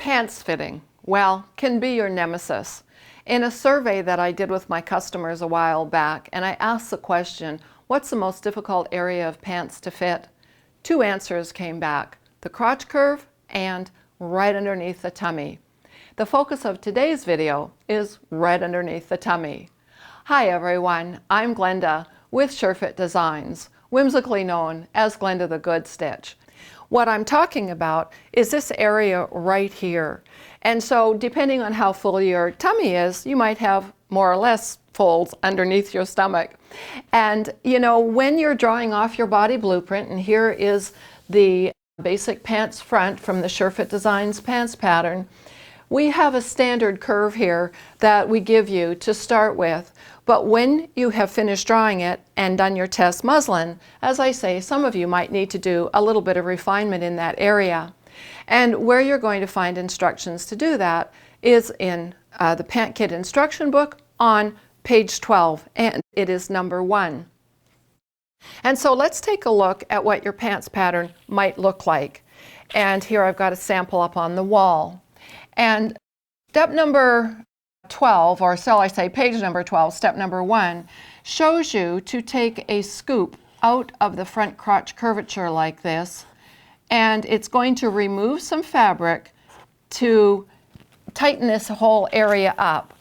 Pants fitting, well, can be your nemesis. In a survey that I did with my customers a while back, and I asked the question, what's the most difficult area of pants to fit? Two answers came back, the crotch curve and right underneath the tummy. The focus of today's video is right underneath the tummy. Hi everyone, I'm Glenda with SureFit Designs, whimsically known as Glenda the Good Stitch. What I'm talking about is this area right here. And so depending on how full your tummy is, you might have more or less folds underneath your stomach. And you know, when you're drawing off your body blueprint, and here is the basic pants front from the SureFit Designs pants pattern, we have a standard curve here that we give you to start with. But when you have finished drawing it and done your test muslin, as I say, some of you might need to do a little bit of refinement in that area. And where you're going to find instructions to do that is in the Pant Kit instruction book on page 12, and it is number 1. And so let's take a look at what your pants pattern might look like. And here I've got a sample up on the wall. And step number 12, or shall I say page number 12, step number 1, shows you to take a scoop out of the front crotch curvature like this, and it's going to remove some fabric to tighten this whole area up.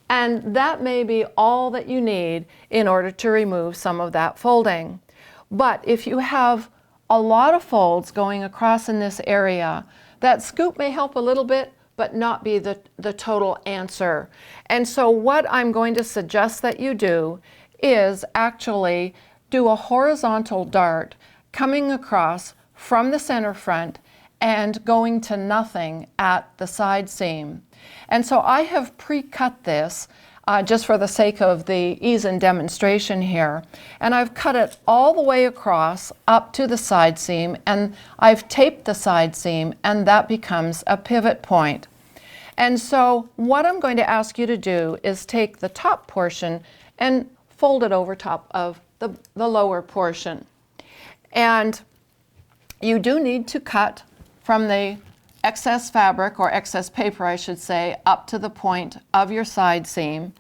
And that may be all that you need in order to remove some of that folding. But if you have a lot of folds going across in this area, that scoop may help a little bit, but not be the total answer. And so what I'm going to suggest that you do is actually do a horizontal dart coming across from the center front and going to nothing at the side seam. And so I have pre-cut this just for the sake of the ease and demonstration here. And I've cut it all the way across up to the side seam, and I've taped the side seam, and that becomes a pivot point. And so what I'm going to ask you to do is take the top portion and fold it over top of the lower portion. And you do need to cut from the excess fabric, or excess paper I should say, up to the point of your side seam,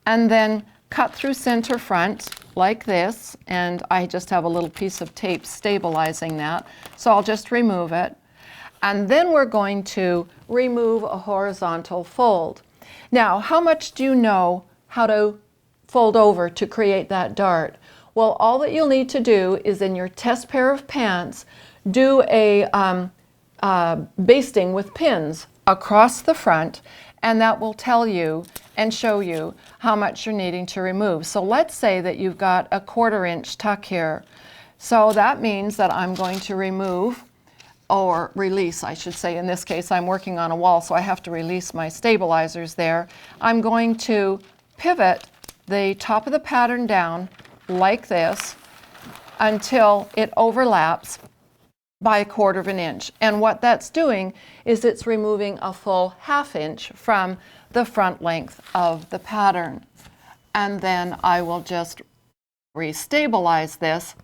and then cut through center front like this. And I just have a little piece of tape stabilizing that, so I'll just remove it. And then we're going to remove a horizontal fold. Now, how much do you know how to fold over to create that dart? Well, all that you'll need to do is in your test pair of pants, do a basting with pins across the front, and that will tell you and show you how much you're needing to remove. So let's say that you've got a 1/4 inch tuck here. So that means that I'm going to remove, or release, I should say. In this case, I'm working on a wall, so I have to release my stabilizers there. I'm going to pivot the top of the pattern down like this until it overlaps by 1/4 inch. And what that's doing is it's removing a full 1/2 inch from the front length of the pattern. And then I will just restabilize this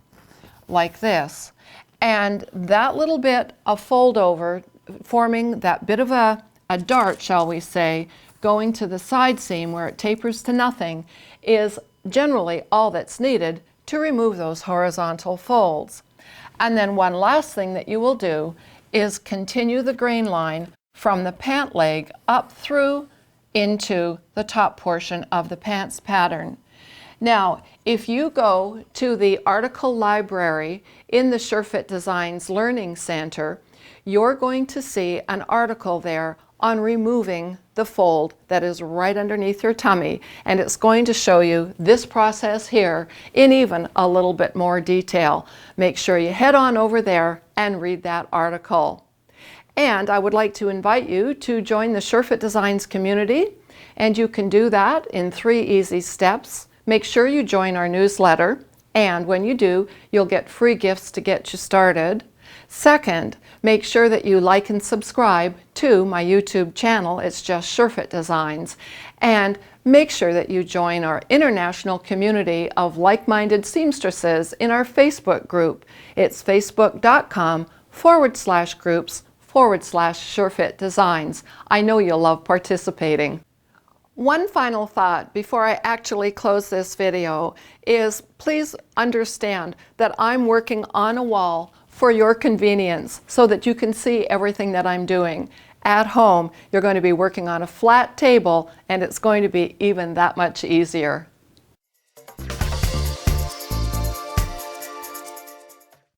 like this. And that little bit of fold over, forming that bit of a dart, shall we say, going to the side seam where it tapers to nothing, is generally all that's needed to remove those horizontal folds. And then one last thing that you will do is continue the grain line from the pant leg up through into the top portion of the pants pattern. Now, if you go to the article library in the SureFit Designs Learning Center, you're going to see an article there on removing the fold that is right underneath your tummy, and it's going to show you this process here in even a little bit more detail. Make sure you head on over there and read that article. And I would like to invite you to join the SureFit Designs community, and you can do that in 3 easy steps. Make sure you join our newsletter, and when you do, you'll get free gifts to get you started. Second, make sure that you like and subscribe to my YouTube channel. It's just SureFit Designs. And make sure that you join our international community of like-minded seamstresses in our Facebook group. It's facebook.com/groups/ www.crotch.com/surefitdesigns. I know you'll love participating. One final thought before I actually close this video is please understand that I'm working on a wall for your convenience so that you can see everything that I'm doing. At home, you're going to be working on a flat table and it's going to be even that much easier.